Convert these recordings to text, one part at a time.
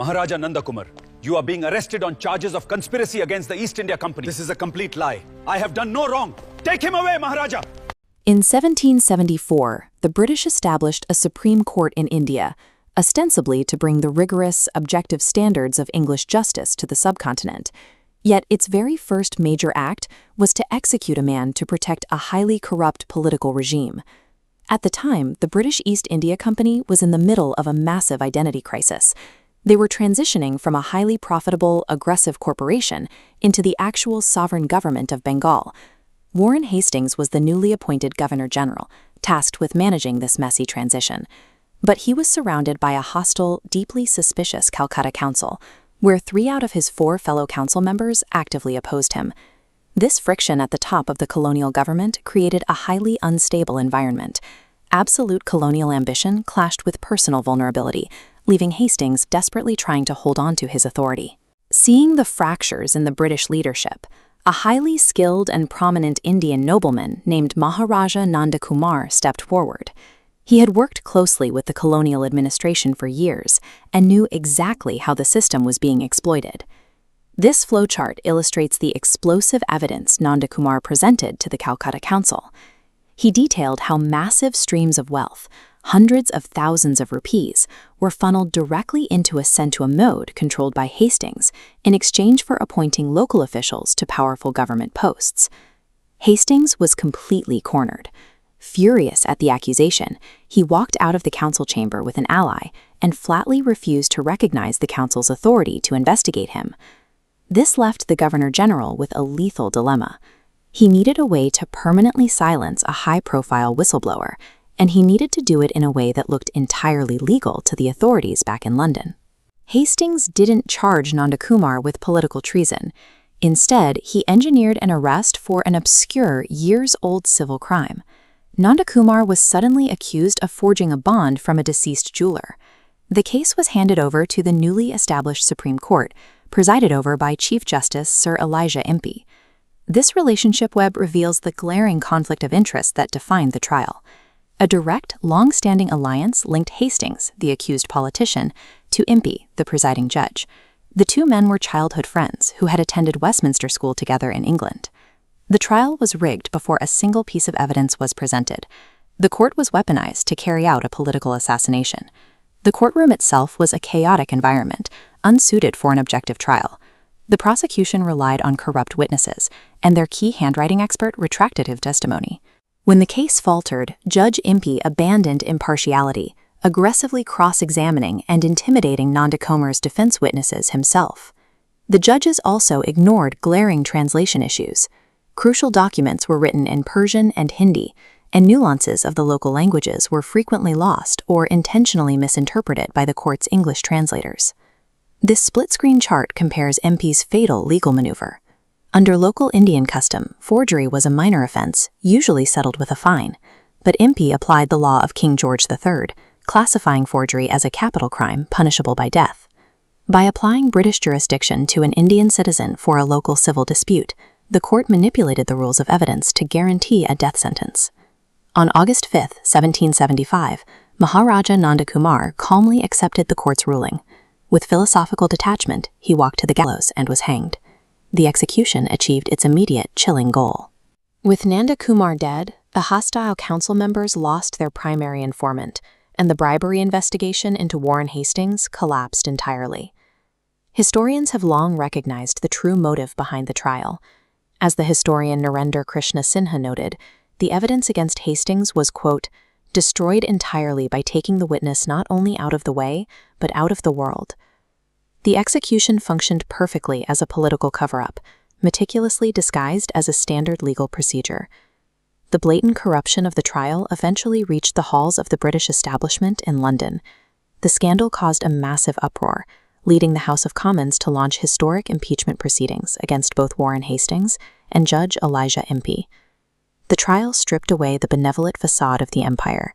Maharaja Nandakumar, you are being arrested on charges of conspiracy against the East India Company. This is a complete lie. I have done no wrong. Take him away, Maharaja! In 1774, the British established a Supreme Court in India, ostensibly to bring the rigorous, objective standards of English justice to the subcontinent. Yet its very first major act was to execute a man to protect a highly corrupt political regime. At the time, the British East India Company was in the middle of a massive identity crisis. They were transitioning from a highly profitable, aggressive corporation into the actual sovereign government of Bengal. Warren Hastings was the newly appointed Governor-General, tasked with managing this messy transition. But he was surrounded by a hostile, deeply suspicious Calcutta Council, where 3 out of his 4 fellow council members actively opposed him. This friction at the top of the colonial government created a highly unstable environment. Absolute colonial ambition clashed with personal vulnerability, leaving Hastings desperately trying to hold on to his authority. Seeing the fractures in the British leadership, a highly skilled and prominent Indian nobleman named Maharaja Nandakumar stepped forward. He had worked closely with the colonial administration for years and knew exactly how the system was being exploited. This flowchart illustrates the explosive evidence Nandakumar presented to the Calcutta Council. He detailed how massive streams of wealth, hundreds of thousands of rupees, were funneled directly into a Centum mode controlled by Hastings in exchange for appointing local officials to powerful government posts. Hastings was completely cornered. Furious at the accusation, he walked out of the council chamber with an ally and flatly refused to recognize the council's authority to investigate him. This left the Governor-General with a lethal dilemma. He needed a way to permanently silence a high-profile whistleblower, and he needed to do it in a way that looked entirely legal to the authorities back in London. Hastings didn't charge Nandakumar with political treason. Instead, he engineered an arrest for an obscure, years-old civil crime. Nandakumar was suddenly accused of forging a bond from a deceased jeweler. The case was handed over to the newly established Supreme Court, presided over by Chief Justice Sir Elijah Impey. This relationship web reveals the glaring conflict of interest that defined the trial. A direct, long-standing alliance linked Hastings, the accused politician, to Impey, the presiding judge. The 2 men were childhood friends who had attended Westminster School together in England. The trial was rigged before a single piece of evidence was presented. The court was weaponized to carry out a political assassination. The courtroom itself was a chaotic environment, unsuited for an objective trial. The prosecution relied on corrupt witnesses, and their key handwriting expert retracted his testimony. When the case faltered, Judge Impey abandoned impartiality, aggressively cross-examining and intimidating Nandakumar's defense witnesses himself. The judges also ignored glaring translation issues. Crucial documents were written in Persian and Hindi, and nuances of the local languages were frequently lost or intentionally misinterpreted by the court's English translators. This split-screen chart compares Impey's fatal legal maneuver. Under local Indian custom, forgery was a minor offense, usually settled with a fine, but Impey applied the law of King George III, classifying forgery as a capital crime punishable by death. By applying British jurisdiction to an Indian citizen for a local civil dispute, the court manipulated the rules of evidence to guarantee a death sentence. On August 5, 1775, Maharaja Nandakumar calmly accepted the court's ruling. With philosophical detachment, he walked to the gallows and was hanged. The execution achieved its immediate, chilling goal. With Nandakumar dead, the hostile council members lost their primary informant, and the bribery investigation into Warren Hastings collapsed entirely. Historians have long recognized the true motive behind the trial. As the historian Narendra Krishna Sinha noted, the evidence against Hastings was, quote, destroyed entirely by taking the witness not only out of the way, but out of the world. The execution functioned perfectly as a political cover-up, meticulously disguised as a standard legal procedure. The blatant corruption of the trial eventually reached the halls of the British establishment in London. The scandal caused a massive uproar, leading the House of Commons to launch historic impeachment proceedings against both Warren Hastings and Judge Elijah Impey. The trial stripped away the benevolent facade of the empire.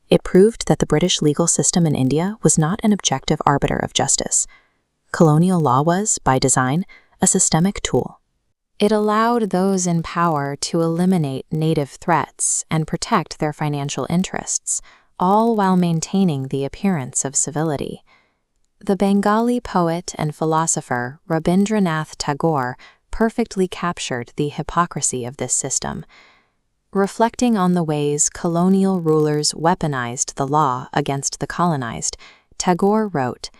It proved that the British legal system in India was not an objective arbiter of justice. Colonial law was, by design, a systemic tool. It allowed those in power to eliminate native threats and protect their financial interests, all while maintaining the appearance of civility. The Bengali poet and philosopher Rabindranath Tagore perfectly captured the hypocrisy of this system. Reflecting on the ways colonial rulers weaponized the law against the colonized, Tagore wrote,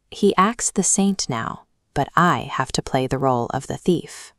"He acts the saint now, but I have to play the role of the thief."